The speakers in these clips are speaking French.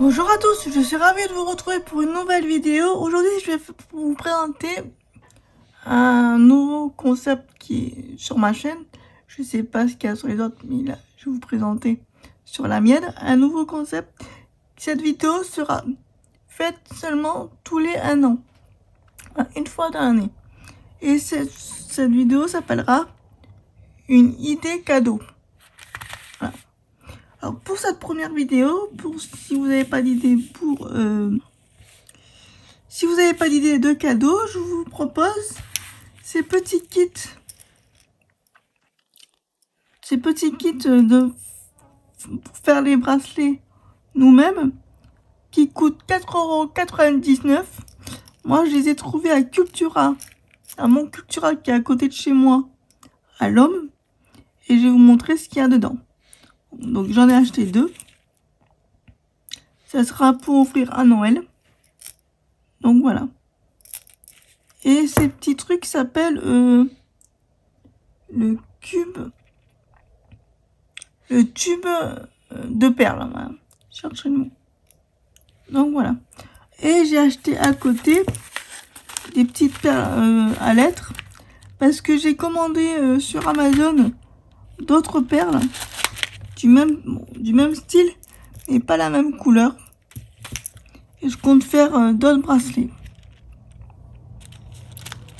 Bonjour à tous, je suis ravie de vous retrouver pour une nouvelle vidéo. Aujourd'hui, je vais vous présenter un nouveau concept qui est sur ma chaîne. Je sais pas ce qu'il y a sur les autres, mais là, je vais vous présenter sur la mienne un nouveau concept. Cette vidéo sera faite seulement tous les 1 an, une fois dans l'année. Et cette vidéo s'appellera une idée cadeau. Voilà. Alors pour cette première vidéo, si vous n'avez pas d'idée si vous n'avez pas d'idée de cadeau, je vous propose ces petits kits. Pour faire les bracelets nous-mêmes qui coûtent 4,99 €. Moi, je les ai trouvés à Cultura, à mon Cultura qui est à côté de chez moi, à l'Homme. Et je vais vous montrer ce qu'il y a dedans. Donc, j'en ai acheté 2. Ça sera pour offrir à Noël. Donc, voilà. Et ces petits trucs s'appellent le tube de perles. Voilà. Cherchez le mot. Donc, voilà. Et j'ai acheté à côté des petites perles à lettres. Parce que j'ai commandé sur Amazon d'autres perles du même style, mais pas la même couleur. Et je compte faire d'autres bracelets.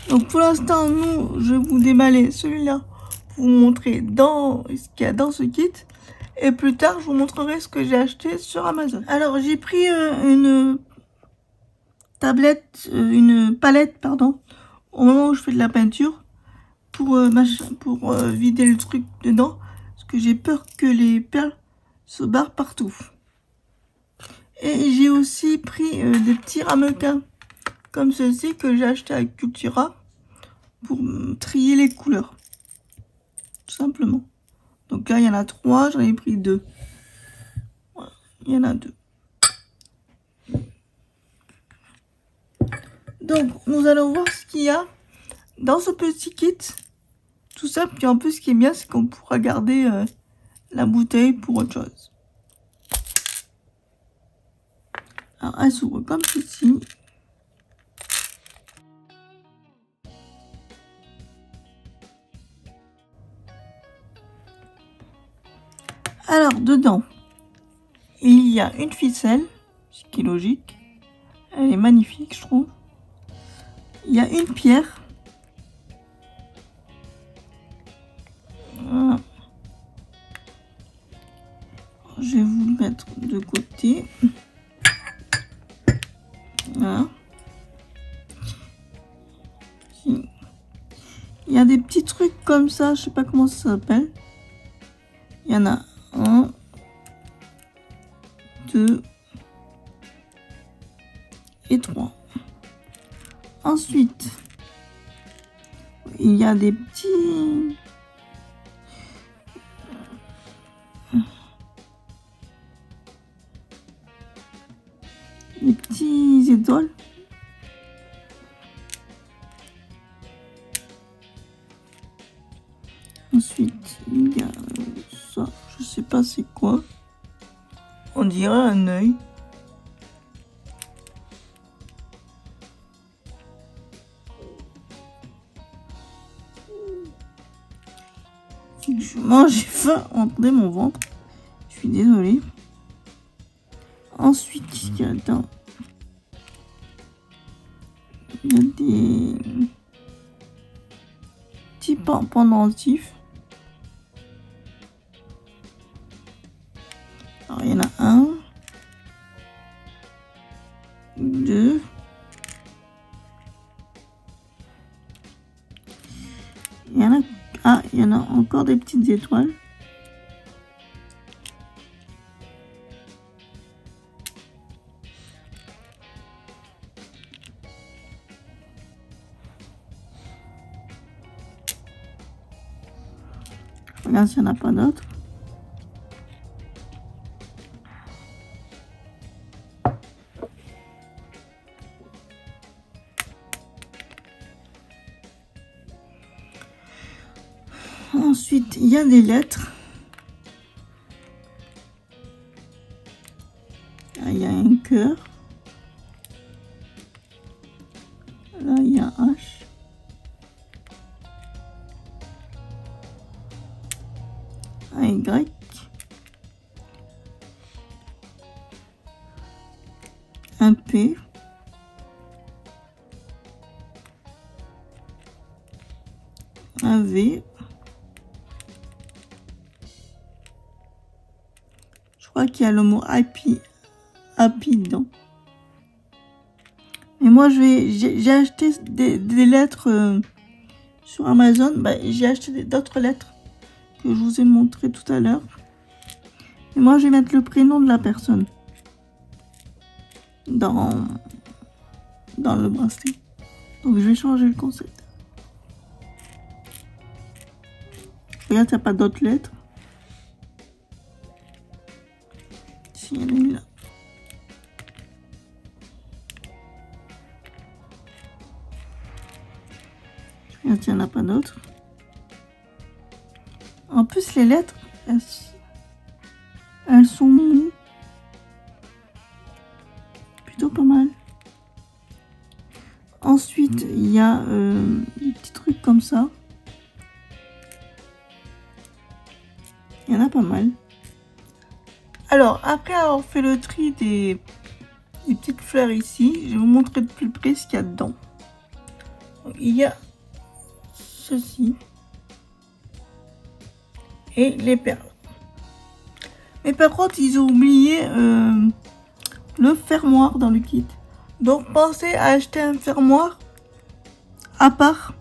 Donc pour l'instant, je vais vous déballer celui-là pour vous montrer ce qu'il y a dans ce kit. Et plus tard, je vous montrerai ce que j'ai acheté sur Amazon. Alors j'ai pris une palette, pardon, au moment où je fais de la peinture pour vider le truc dedans. Parce que j'ai peur que les perles se barrent partout. Et j'ai aussi pris des petits ramequins comme ceci que j'ai acheté à Cultura pour trier les couleurs. Tout simplement. Donc là, il y en a 3, j'en ai pris 2. Voilà, il y en a 2. Donc, nous allons voir ce qu'il y a dans ce petit kit. Tout ça, puis en plus, ce qui est bien, c'est qu'on pourra garder la bouteille pour autre chose. Alors, elle s'ouvre comme ceci. Alors, dedans, il y a une ficelle, ce qui est logique. Elle est magnifique, je trouve. Il y a une pierre. Voilà. Je vais vous le mettre de côté. Voilà. Il y a des petits trucs comme ça, je sais pas comment ça s'appelle. Il y en a 1, 2 et 3. Ensuite, il y a des petits étoiles. Ensuite, il y a ça, je sais pas c'est quoi. On dirait un œil. J'ai faim entre mon ventre. Je suis désolée. Ensuite, il y a des petits pendentifs. Alors, il y en a 1, 2, il y en a encore des petites étoiles. Regarde s'il n'y en a pas d'autres. Ensuite, il y a des lettres. Il y a cœur. Là, il y a un H. Un Y. Un P. Un V. Je crois qu'il y a le mot happy dedans. Et moi, j'ai acheté des lettres sur Amazon. Bah, j'ai acheté d'autres lettres que je vous ai montré tout à l'heure. Et moi, je vais mettre le prénom de la personne dans le bracelet. Donc, je vais changer le concept. Regarde, il n'y a pas d'autres lettres. Si, il y en a une là. Regarde, il n'y en a pas d'autres. En plus, les lettres, elles sont plutôt pas mal. Ensuite, il y a des petits trucs comme ça. Il y en a pas mal. Alors, après avoir fait le tri des petites fleurs ici, je vais vous montrer de plus près ce qu'il y a dedans. Donc, il y a ceci. Et les perles. Mais par contre, ils ont oublié le fermoir dans le kit. Donc, pensez à acheter un fermoir à part.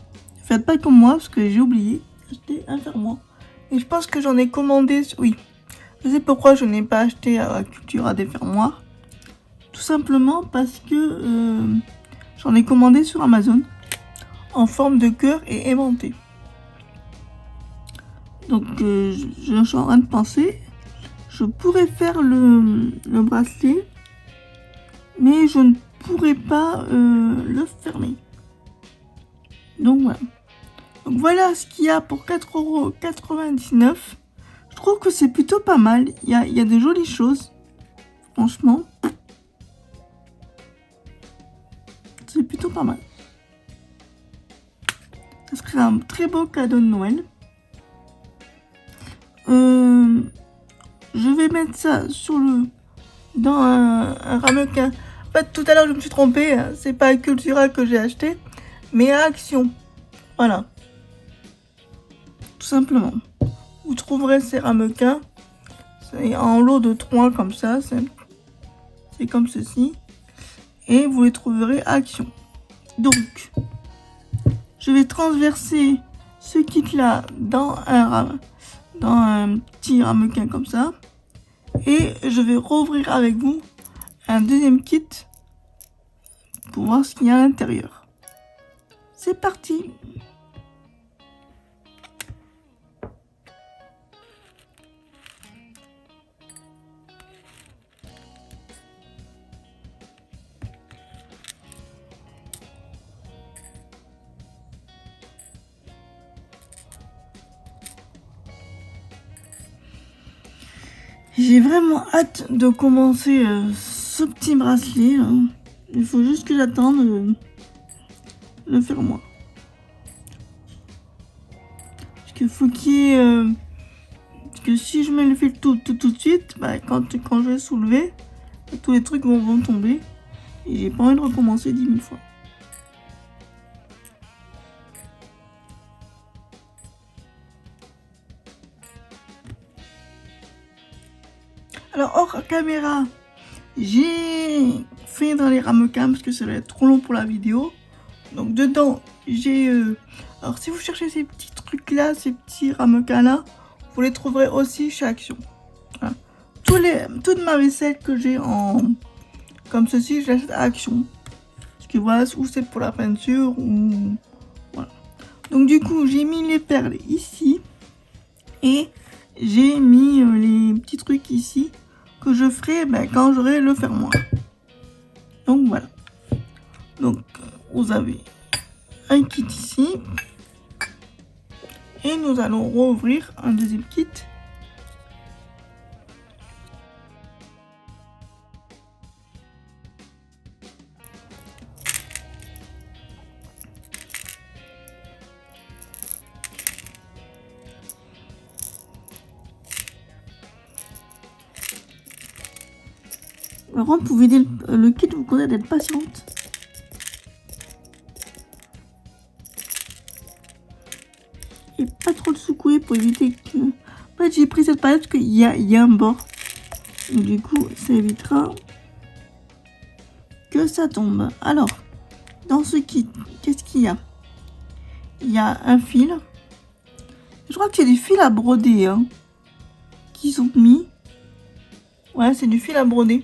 Faites pas comme moi, parce que j'ai oublié d'acheter un fermoir. Et je pense que j'en ai commandé... Oui, je sais pourquoi je n'ai pas acheté à Cultura des fermoirs. Tout simplement parce que j'en ai commandé sur Amazon. En forme de cœur et aimanté. Donc, je suis en train de penser... Je pourrais faire le bracelet. Mais je ne pourrais pas le fermer. Donc, voilà. Donc voilà ce qu'il y a pour 4,99 €. Je trouve que c'est plutôt pas mal. Il y a de jolies choses. Franchement. C'est plutôt pas mal. Ça serait un très beau cadeau de Noël. Je vais mettre ça dans un ramequin. En fait, tout à l'heure, je me suis trompée. Hein. C'est pas à Cultura que j'ai acheté, mais à Action. Voilà. Tout simplement. Vous trouverez ces ramequins. C'est en lot de 3 comme ça. C'est comme ceci. Et vous les trouverez à Action. Donc, je vais transverser ce kit-là dans un petit ramequin comme ça. Et je vais rouvrir avec vous un deuxième kit pour voir ce qu'il y a à l'intérieur. C'est parti! J'ai vraiment hâte de commencer ce petit bracelet. Hein. Il faut juste que j'attende le fermoir. Parce qu'il faut qu'il y ait... parce que si je mets le fil tout de suite, bah, quand je vais soulever, tous les trucs vont tomber. Et j'ai pas envie de recommencer 10 000 fois. Alors, hors caméra, j'ai fait dans les ramequins parce que ça va être trop long pour la vidéo. Donc, dedans, j'ai... alors, si vous cherchez ces petits trucs-là, ces petits ramequins-là, vous les trouverez aussi chez Action. Voilà. Toute ma vaisselle que j'ai comme ceci, je l'achète à Action. Parce que voilà, ou c'est pour la peinture, ou... Voilà. Donc, du coup, j'ai mis les perles ici. Et j'ai mis les petits trucs ici. Que je ferai quand j'aurai le fermoir. Donc voilà. Donc vous avez un kit ici. Et nous allons rouvrir un deuxième kit. Par contre, pour vider le kit, vous conseille d'être patiente. Et pas trop le secouer pour éviter que... En fait, j'ai pris cette palette parce qu'il y a un bord. Donc, du coup, ça évitera que ça tombe. Alors, dans ce kit, qu'est-ce qu'il y a? Il y a un fil. Je crois que c'est du fil à broder hein, qui sont mis. Ouais, c'est du fil à broder.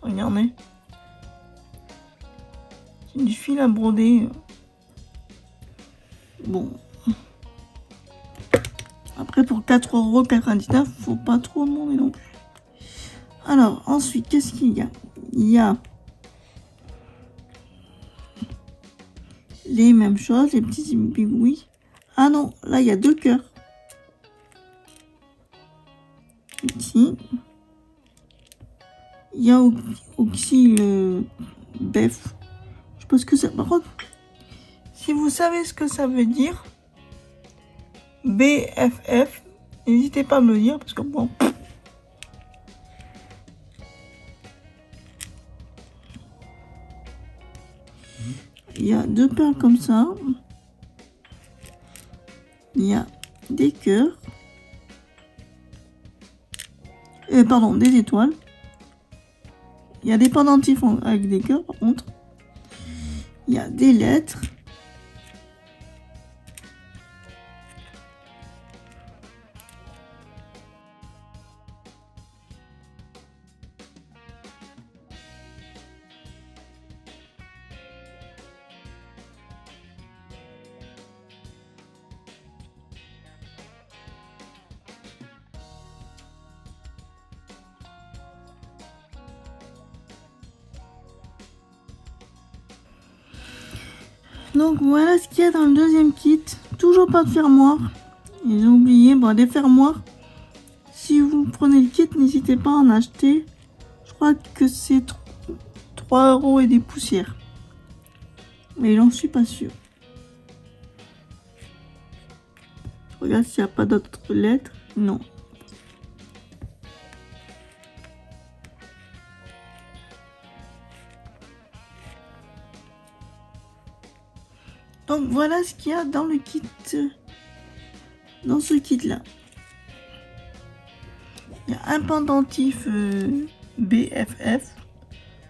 Regardez. C'est du fil à broder. Bon. Après, pour 4,99 €, faut pas trop demander non plus. Alors, ensuite, qu'est-ce qu'il y a? Il y a les mêmes choses, les petits bigouilles. Ah non, là, il y a 2 cœurs. Ici. Il y a aussi le BEF. Je sais pas ce que c'est. Par contre, si vous savez ce que ça veut dire, BFF, n'hésitez pas à me le dire parce que bon. Il y a 2 perles comme ça. Il y a des cœurs. Pardon, des étoiles. Il y a des pendentifs avec des cœurs par contre. Il y a des lettres. Donc voilà ce qu'il y a dans le deuxième kit. Toujours pas de fermoir. J'ai oublié, bon, des fermoirs. Si vous prenez le kit, n'hésitez pas à en acheter. Je crois que c'est 3 € et des poussières. Mais j'en suis pas sûre. Je regarde s'il n'y a pas d'autres lettres. Non. Donc voilà ce qu'il y a dans le kit, dans ce kit là. Il y a un pendentif BFF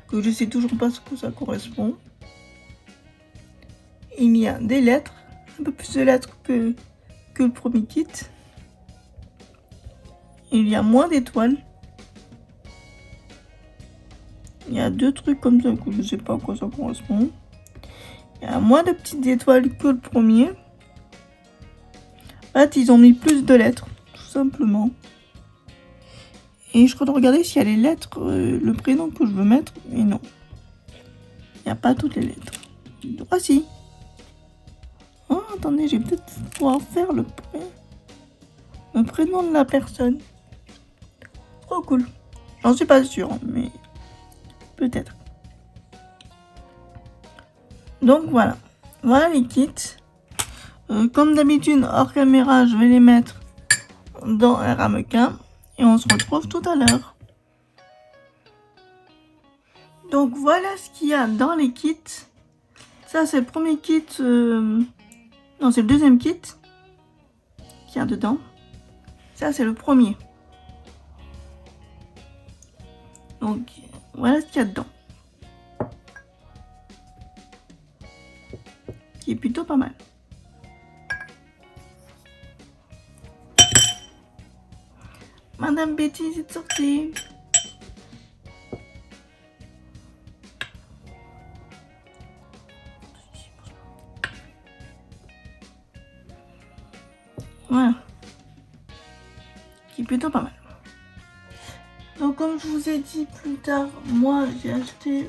que je sais toujours pas ce que ça correspond. Il y a des lettres, un peu plus de lettres que le premier kit. Il y a moins d'étoiles. Il y a 2 trucs comme ça que je sais pas à quoi ça correspond. Il y a moins de petites étoiles que le premier. En fait, ils ont mis plus de lettres, tout simplement. Et je crois de regarder s'il y a les lettres, le prénom que je veux mettre. Mais non. Il n'y a pas toutes les lettres. Ah si. Oh, attendez, je vais peut-être pouvoir faire le prénom de la personne. Trop cool. J'en suis pas sûre, mais peut-être. Donc voilà. Voilà les kits. Comme d'habitude, hors caméra, je vais les mettre dans un ramequin. Et on se retrouve tout à l'heure. Donc voilà ce qu'il y a dans les kits. Ça c'est le premier kit. Non, c'est le deuxième kit qu'il y a dedans. Ça c'est le premier. Donc voilà ce qu'il y a dedans. Qui est plutôt pas mal. Madame Betty est sortie. Voilà. Qui est plutôt pas mal. Donc comme je vous ai dit plus tard, moi j'ai acheté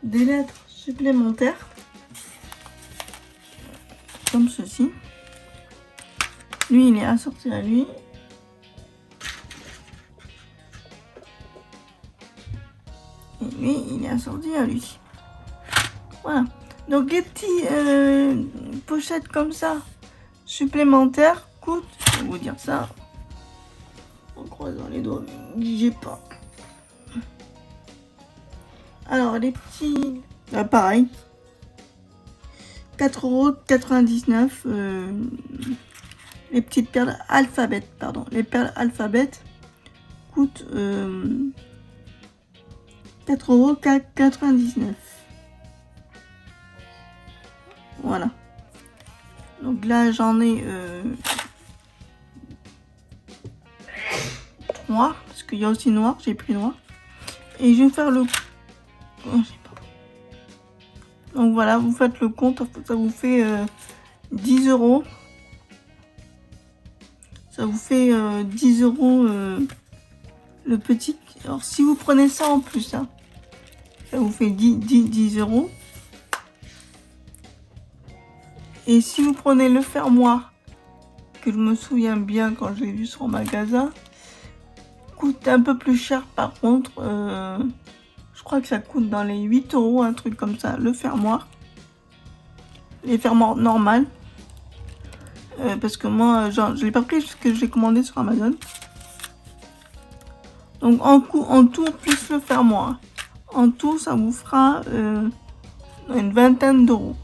des lettres supplémentaires. Comme ceci. Lui il est assorti à lui. Et lui, il est assorti à lui. Voilà. Donc les petits pochettes comme ça, supplémentaires, coûtent, je vais vous dire ça, en croisant les doigts, j'ai pas. Alors les petits, pareil, 4,99 €. Les petites perles alphabet, pardon, les perles alphabet coûtent 4,99 €. Voilà. Donc là j'en ai 3 parce qu'il y a aussi noir, j'ai pris noir. Et je vais faire le... Oh, j'ai pas. Donc voilà, vous faites le compte, ça vous fait 10 €. Ça vous fait 10 € le petit. Alors si vous prenez ça en plus, hein, ça vous fait 10 €. Et si vous prenez le fermoir, que je me souviens bien quand je l'ai vu sur le magasin, coûte un peu plus cher par contre. Je crois que ça coûte dans les 8 €, un truc comme ça, le fermoir. Les fermoirs normales. Parce que moi, je ne l'ai pas pris parce que j'ai commandé sur Amazon. Donc en tout, plus le fermoir. En tout, ça vous fera une vingtaine d'euros.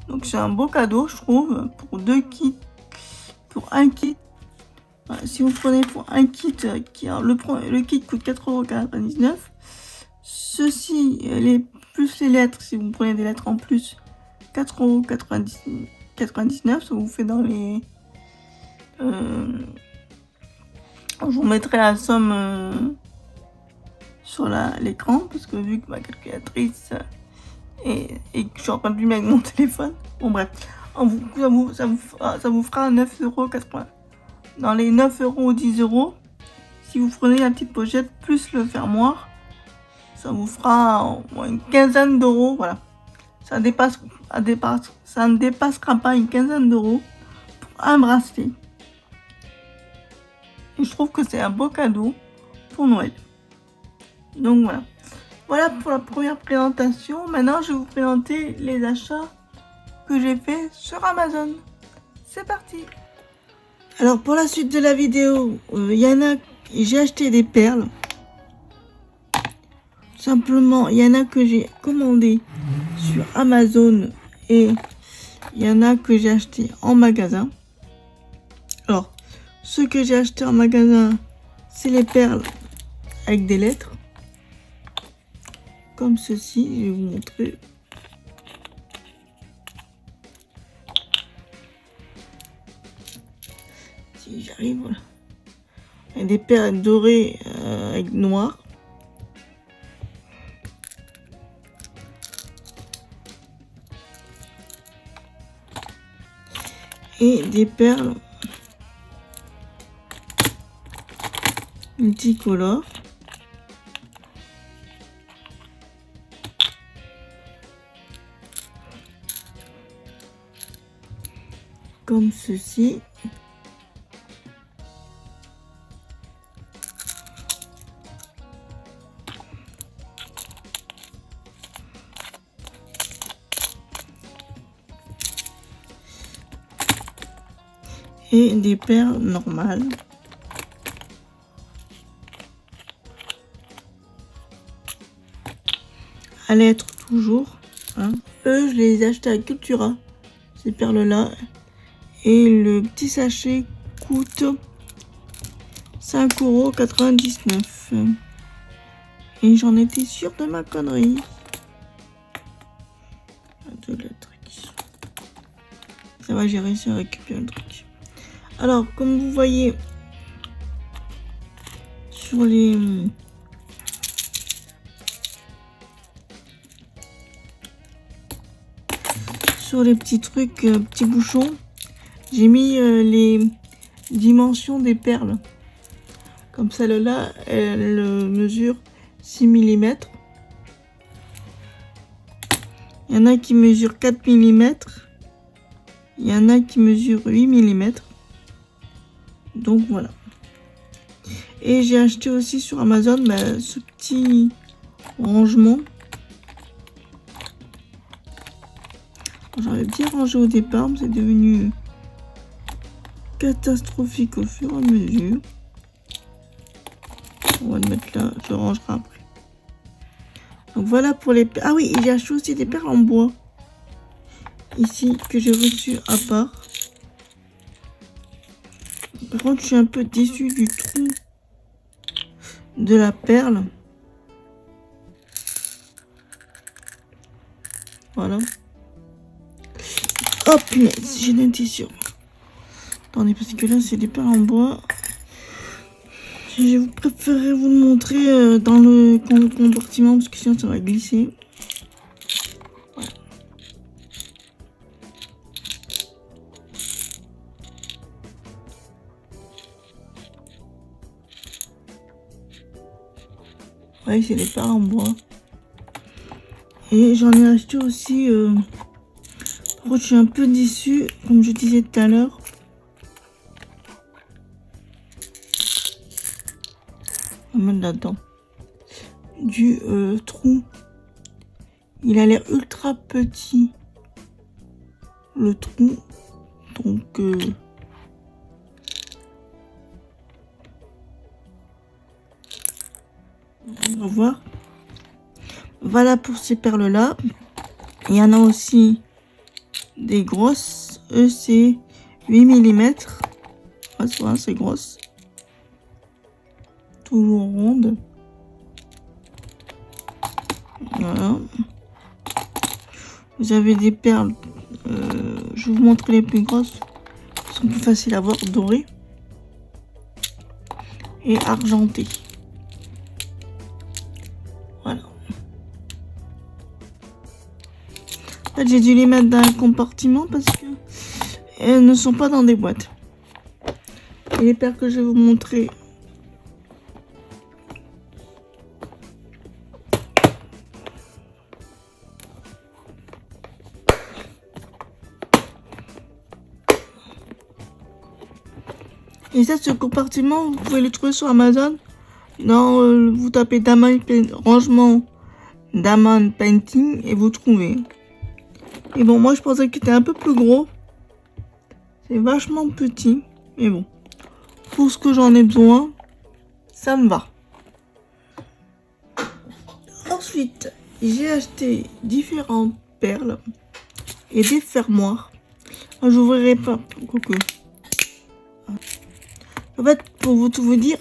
Donc c'est un beau cadeau, je trouve, pour 2 kits. Pour un kit. Voilà, si vous prenez pour un kit, le kit coûte 4,99 €. Ceci, plus les lettres, si vous prenez des lettres en plus, 4,99 €. Ça vous fait dans les... je vous mettrai la somme sur l'écran, parce que vu que ma calculatrice et que je suis en train de filmer avec mon téléphone, bon bref, ça vous fera 9,80 €. Dans les 9 € ou 10 €, si vous prenez la petite pochette plus le fermoir, ça vous fera une quinzaine d'euros. Voilà, ça ne dépassera pas une quinzaine d'euros pour un bracelet. Et je trouve que c'est un beau cadeau pour Noël. Donc voilà. Voilà pour la première présentation. Maintenant, je vais vous présenter les achats que j'ai fait sur Amazon. C'est parti. Alors pour la suite de la vidéo, j'ai acheté des perles. Simplement, il y en a que j'ai commandé sur Amazon et il y en a que j'ai acheté en magasin. Alors, ceux que j'ai acheté en magasin, c'est les perles avec des lettres. Comme ceci, je vais vous montrer. Si j'arrive, voilà. Il y a des perles dorées avec noir. Et des perles multicolores. Comme ceci. Et des perles normales. À lettres toujours. Hein. Eux, je les ai achetés à Cultura. Ces perles-là. Et le petit sachet coûte 5,99 €. Et j'en étais sûre de ma connerie. De la truc. Ça va, j'ai réussi à récupérer le truc. Alors, comme vous voyez, sur les... petits trucs, petits bouchons, j'ai mis les dimensions des perles. Comme celle-là, elle mesure 6 mm. Il y en a qui mesurent 4 mm. Il y en a qui mesurent 8 mm. Donc voilà. Et j'ai acheté aussi sur Amazon ce petit rangement. J'avais bien rangé au départ, mais c'est devenu catastrophique au fur et à mesure. On va le mettre là, je rangerai après. Donc voilà pour les perles. Ah oui, il y a aussi des perles en bois. Ici, que j'ai reçu à part. Par contre, je suis un peu déçue du trou de la perle. Voilà. Oh punaise, j'ai un tissu. Attendez, parce que là, c'est des perles en bois. Je vais préférer vous le montrer dans le compartiment parce que sinon ça va glisser. Voilà. Ouais, c'est des perles en bois. Et j'en ai acheté aussi. Par contre, je suis un peu déçue, comme je disais tout à l'heure. On va mettre là-dedans. Du trou. Il a l'air ultra petit. Le trou. Donc on va voir. Voilà pour ces perles là. Il y en a aussi des grosses. Eux c'est 8 mm. Ouais, c'est grosse. Toujours ronde. Voilà. Vous avez des perles. Je vais vous montrer les plus grosses. Elles sont plus faciles à voir, dorées. Et argentées. Voilà. En fait, j'ai dû les mettre dans un compartiment parce que elles ne sont pas dans des boîtes. Et les perles que je vais vous montrer. Et ça, ce compartiment, vous pouvez le trouver sur Amazon. Vous tapez rangement Diamond Painting et vous trouvez. Et bon, moi je pensais qu'il était un peu plus gros. C'est vachement petit. Mais bon, pour ce que j'en ai besoin, ça me va. Ensuite, j'ai acheté différentes perles et des fermoirs. Je n'ouvrirai pas. Quoique. En fait, pour tout vous dire,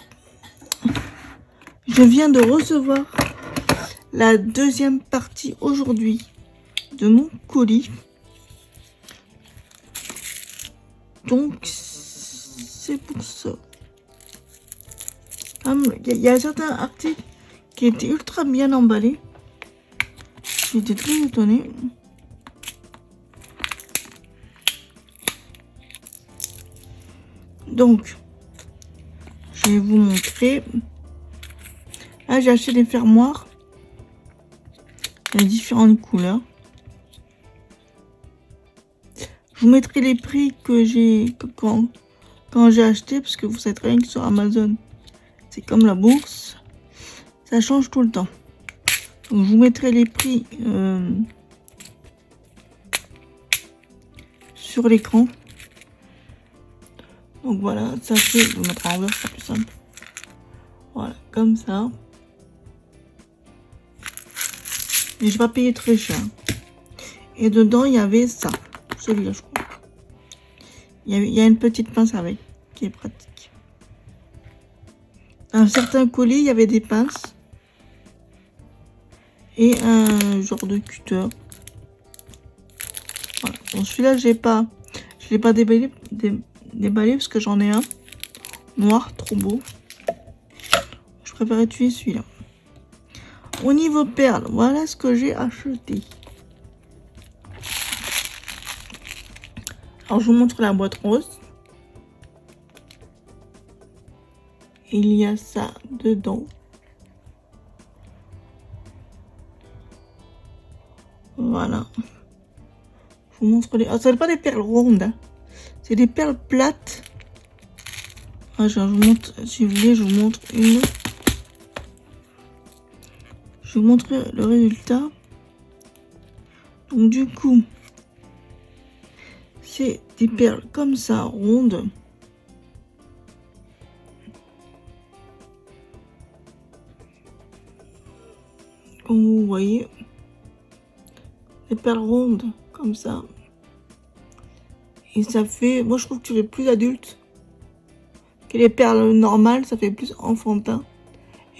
je viens de recevoir la deuxième partie aujourd'hui de mon colis. Donc, c'est pour ça. Il y a certains articles qui étaient ultra bien emballés. J'étais très étonnée. Donc, je vais vous montrer. Là, j'ai acheté des fermoirs. Il y a différentes couleurs. Je vous mettrai les prix que j'ai quand j'ai acheté, parce que vous savez très bien que sur Amazon, c'est comme la bourse, ça change tout le temps. Donc, je vous mettrai les prix sur l'écran. Donc voilà, ça fait, je vais vous mettre en envers, c'est plus simple. Voilà, comme ça. Et je vais pas payer très cher. Et dedans, il y avait ça. Celui-là, je crois. Il y a une petite pince avec, qui est pratique. Dans certains colis, il y avait des pinces. Et un genre de cutter. Voilà. Bon, celui-là, je l'ai pas déballé parce que j'en ai un. Noir, trop beau. Je préfère utiliser celui-là. Au niveau perles, voilà ce que j'ai acheté. Alors, je vous montre la boîte rose. Il y a ça dedans. Voilà. Je vous montre les... Ah, ce n'est pas des perles rondes. Hein. C'est des perles plates. Ah, je vous montre, si vous voulez, je vous montre une. Je vous montre le résultat. Donc, du coup, c'est des perles comme ça, rondes. voyez, des perles rondes comme ça. Et ça fait, moi je trouve que tu fais plus adulte que les perles normales, ça fait plus enfantin.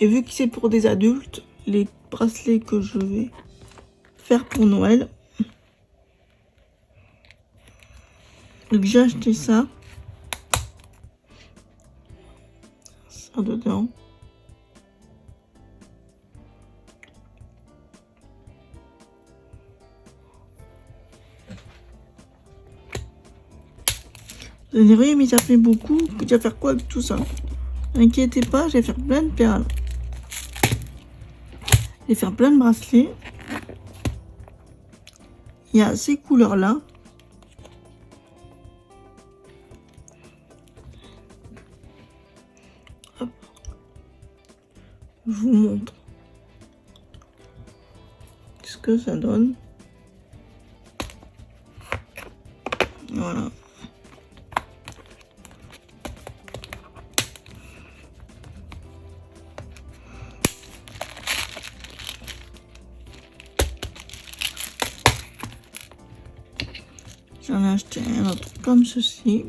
Et vu que c'est pour des adultes, les bracelets que je vais faire pour Noël, donc j'ai acheté ça dedans. Vous allez dire, oui, mais ça fait beaucoup. Tu vas faire quoi avec tout ça? N'inquiétez pas, je vais faire plein de perles. Je vais faire plein de bracelets. Il y a ces couleurs-là. Hop. Je vous montre ce que ça donne. Voilà. J'en ai acheté un autre comme ceci.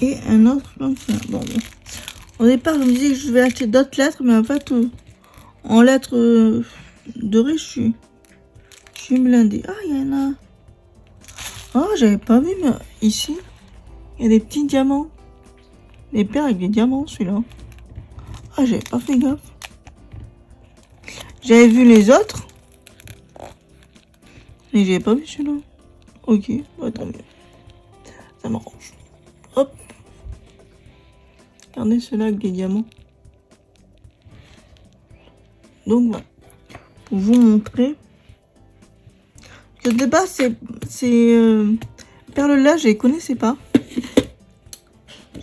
Et un autre comme ça. Bon. Au départ, je me disais que je vais acheter d'autres lettres, mais en fait, en lettres dorées, je suis blindée. Ah, il y en a. Oh, j'avais pas vu, mais ici, il y a des petits diamants. Des perles avec des diamants, celui-là. Ah, j'avais pas fait gaffe. J'avais vu les autres. Mais j'avais pas vu celui-là. Ok, bah, tant mieux. Ça m'arrange. Hop. Regardez ceux-là avec des diamants. Donc voilà. Pour vous montrer. Parce que de base, ces perles-là, je les connaissais pas.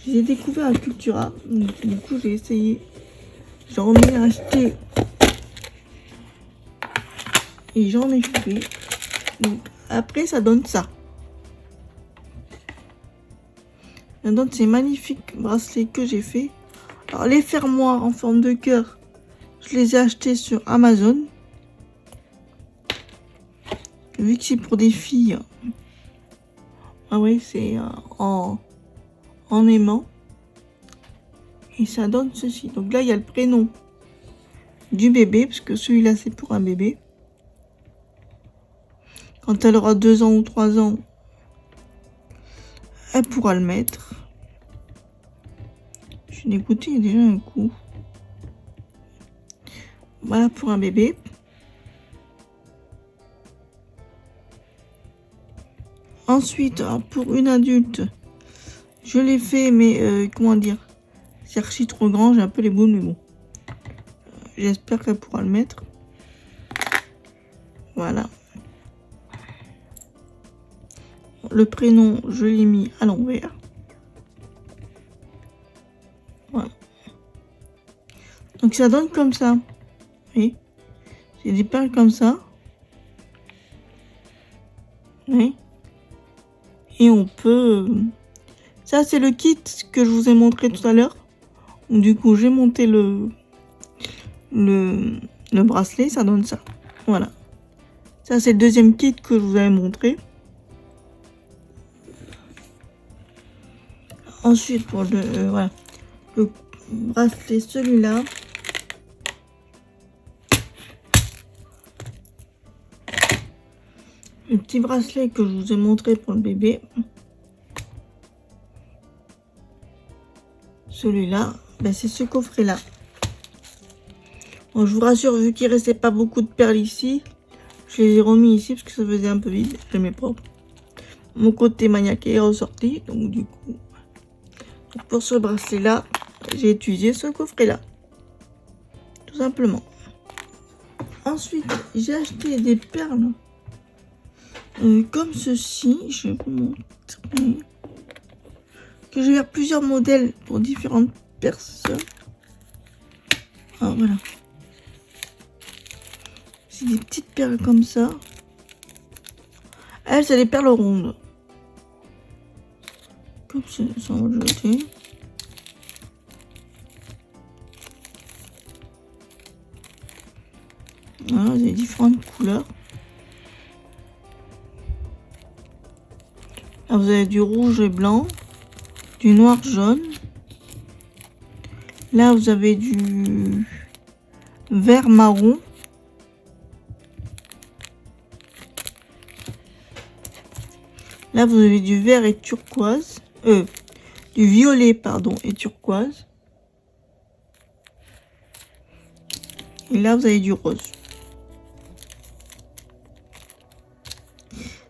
Je les ai découvertes à Cultura. Donc, du coup, j'ai essayé. J'en ai acheté. Et j'en ai fait. Donc, après, ça donne ça. Ça donne ces magnifiques bracelets que j'ai fait. Alors, les fermoirs en forme de cœur, je les ai achetés sur Amazon. Vu que c'est pour des filles. Ah ouais, c'est en aimant. Et ça donne ceci. Donc là, il y a le prénom du bébé, parce que celui-là, c'est pour un bébé. Quand elle aura 2 ans ou 3 ans, elle pourra le mettre. Je suis dégoûtée, il y a déjà un coup. Voilà pour un bébé. Ensuite, pour une adulte, je l'ai fait, mais comment dire, c'est archi trop grand, j'ai un peu les boules, mais bon. J'espère qu'elle pourra le mettre. Voilà. Le prénom, je l'ai mis à l'envers. Voilà. Donc ça donne comme ça. Vous voyez, j'ai des perles comme ça. Oui. Et on peut... Ça, c'est le kit que je vous ai montré tout à l'heure. Du coup, j'ai monté le bracelet, ça donne ça. Voilà. Ça, c'est le deuxième kit que je vous avais montré. Ensuite, pour voilà, le bracelet, celui-là. Le petit bracelet que je vous ai montré pour le bébé. Celui-là, ben c'est ce coffret-là. Bon, je vous rassure, vu qu'il restait pas beaucoup de perles ici, je les ai remis ici parce que ça faisait un peu vide. J'aimais pas. Mon côté maniaque est ressorti, donc du coup, pour ce bracelet-là, j'ai utilisé ce coffret-là. Tout simplement. Ensuite, j'ai acheté des perles comme ceci. Je vais vous montrer. Que je vais faire plusieurs modèles pour différentes personnes. Ah, voilà. C'est des petites perles comme ça. Elles, c'est des perles rondes. Comme c'est sans jeter. Voilà, vous avez différentes couleurs. Là, vous avez du rouge et blanc, du noir jaune. Là, vous avez du vert marron. Là, vous avez du vert et turquoise. Du violet, pardon, et turquoise. Et là, vous avez du rose.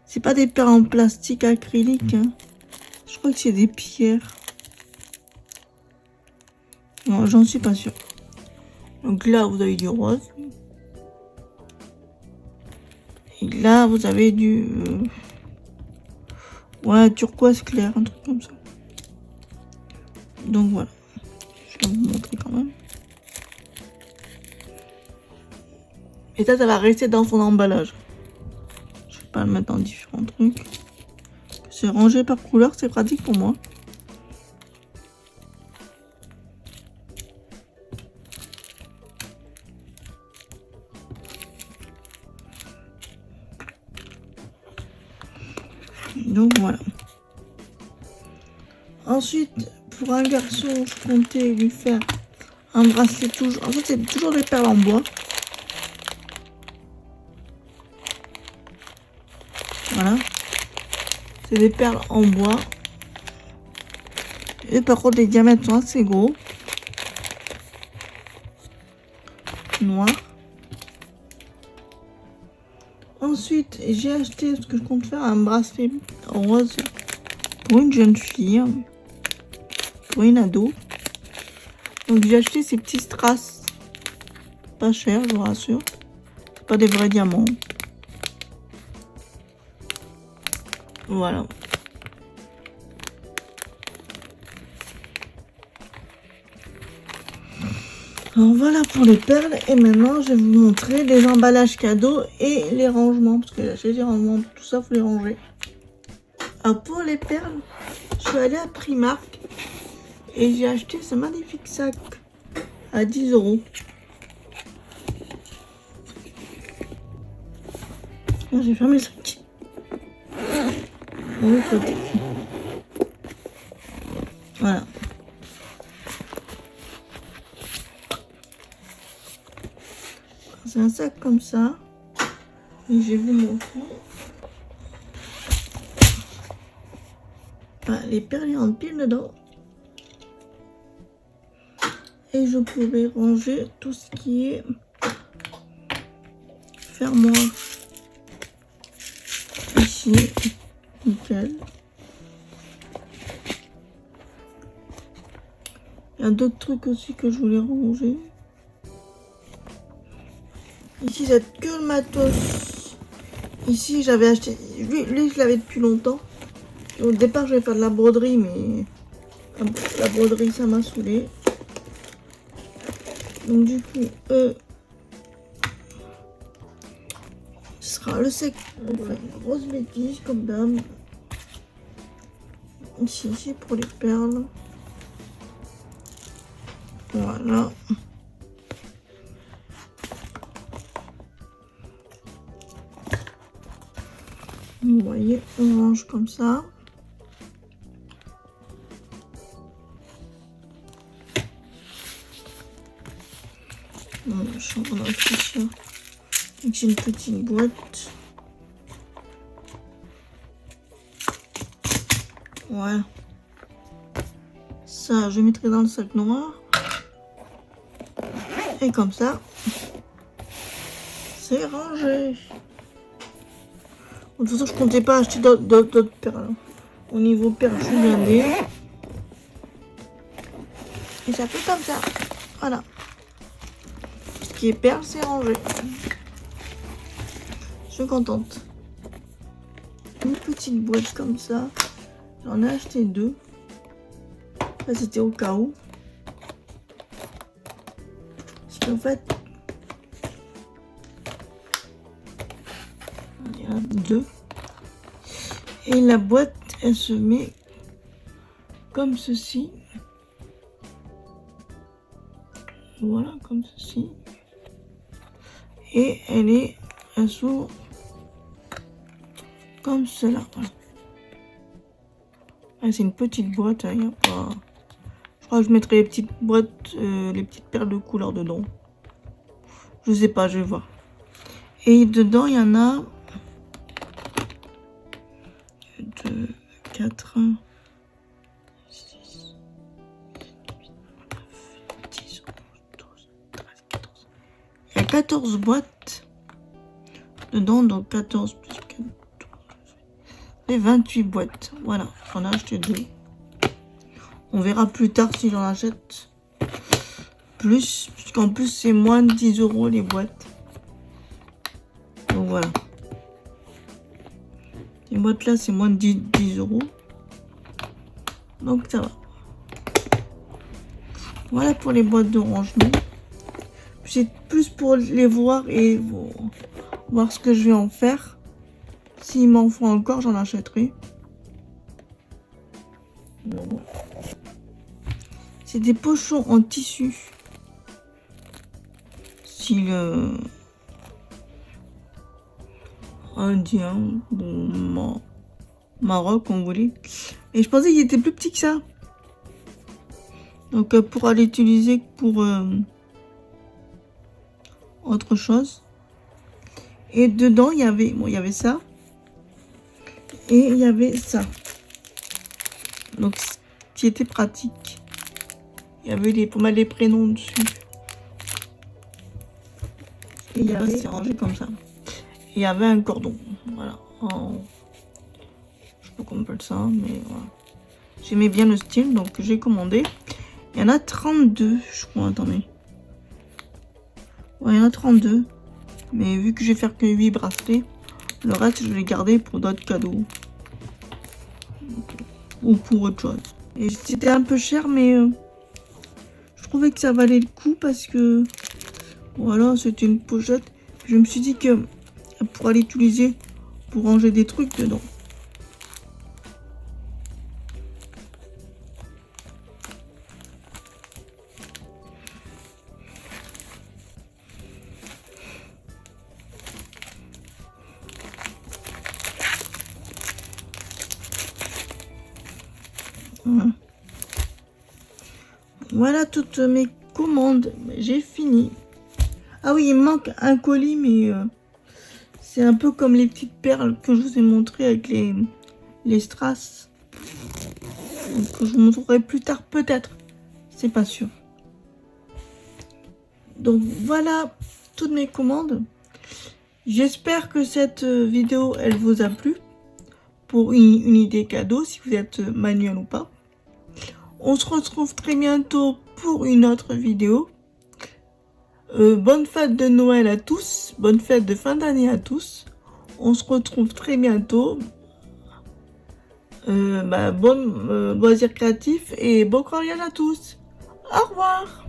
C'est pas des perles en plastique acrylique. Hein. Je crois que c'est des pierres. Non, j'en suis pas sûre. Donc là, vous avez du rose. Et là, vous avez du... ouais, turquoise clair, un truc comme ça. Donc voilà. Je vais vous montrer quand même. Et ça va rester dans son emballage. Je vais pas le mettre dans différents trucs. C'est rangé par couleur, c'est pratique pour moi. Donc voilà. Ensuite, pour un garçon, je comptais lui faire un bracelet toujours. En fait, c'est toujours des perles en bois. Voilà. C'est des perles en bois. Et par contre, les diamètres sont assez gros. Noir. Ensuite, j'ai acheté, parce que je compte faire un bracelet rose pour une jeune fille. Pour une ado. Donc j'ai acheté ces petits strass. Pas cher, je vous rassure. C'est pas des vrais diamants. Voilà. Alors voilà pour les perles. Et maintenant, je vais vous montrer les emballages cadeaux et les rangements. Parce que j'ai acheté les rangements, tout ça, faut les ranger. Alors pour les perles, je suis allée à Primark. Et j'ai acheté ce magnifique sac à 10 €. J'ai fermé le sac. De l'autre côté. Voilà. C'est un sac comme ça. Et je vais vous montrer. Voilà, les perles en pile dedans. Et je pourrais ranger tout ce qui est fermoir. Ici, nickel. Il y a d'autres trucs aussi que je voulais ranger. Ici, c'est que le matos. Ici, j'avais acheté... Lui, je l'avais depuis longtemps. Au départ, je vais faire de la broderie, mais... la broderie, ça m'a saoulé. Donc, du coup, ce sera le sec. Enfin, une grosse bêtise, comme d'hab. Ici, pour les perles. Voilà. Vous voyez, on range comme ça. Bon, je suis en train de réfléchir. J'ai une petite boîte. Voilà. Ça, je mettrai dans le sac noir. Et comme ça, c'est rangé. De toute façon, je comptais pas acheter d'autres perles. Au niveau perles, je suis blindée. Et ça fait comme ça. Voilà. Ce qui est perles, c'est rangé. Je suis contente. Une petite boîte comme ça. J'en ai acheté 2. Ça, c'était au cas où. Parce qu'en fait, il y en a 2. Et la boîte, elle se met comme ceci. Voilà, comme ceci. Et elle s'ouvre comme cela. Voilà. Ah, c'est une petite boîte. Hein, pas... Je crois que je mettrai les petites boîtes, les petites perles de couleur dedans. Je sais pas, je vais voir. Et dedans, il y en a 2, 4, 6, 8, 9, 10, 11, 12, 13, 14. Il y a 14 boîtes dedans, donc 14 plus 4, 12, et 28 boîtes. Voilà, j'en ai acheté 2. On verra plus tard si j'en achète plus, puisqu'en plus c'est moins de 10 € les boîtes. Donc voilà. Les boîtes là c'est moins de 10 €. Donc ça va. Voilà pour les boîtes de rangement. C'est plus pour les voir et voir ce que je vais en faire. S'il m'en faut encore, j'en achèterai. Bon. C'est des pochons en tissu. Style indien, bon, Maroc, on voulait. Et je pensais qu'il était plus petit que ça. Donc pour aller utiliser pour autre chose. Et dedans il y avait ça. Et il y avait ça. Donc ce qui était pratique. Il y avait pas mal les prénoms dessus. Et il y avait, c'est rangé comme ça. Et il y avait un cordon. Voilà. Je sais pas comment on appelle ça, mais voilà. J'aimais bien le style, donc j'ai commandé. Il y en a 32, je crois. Attendez. Ouais, il y en a 32. Mais vu que je vais faire que 8 bracelets, le reste, je vais les garder pour d'autres cadeaux. Ou pour autre chose. Et c'était un peu cher, mais je trouvais que ça valait le coup parce que voilà, c'était une pochette. Je me suis dit que pour aller l'utiliser pour ranger des trucs dedans. Voilà toutes mes commandes. J'ai fini. Ah oui, il me manque un colis, mais c'est un peu comme les petites perles que je vous ai montré avec les strass. Que je vous montrerai plus tard, peut-être. C'est pas sûr. Donc voilà toutes mes commandes. J'espère que cette vidéo, elle vous a plu. Pour une idée cadeau, si vous êtes manuel ou pas. On se retrouve très bientôt pour une autre vidéo. Bonne fête de Noël à tous. Bonne fête de fin d'année à tous. On se retrouve très bientôt. Bon loisir créatif et bon courage à tous. Au revoir.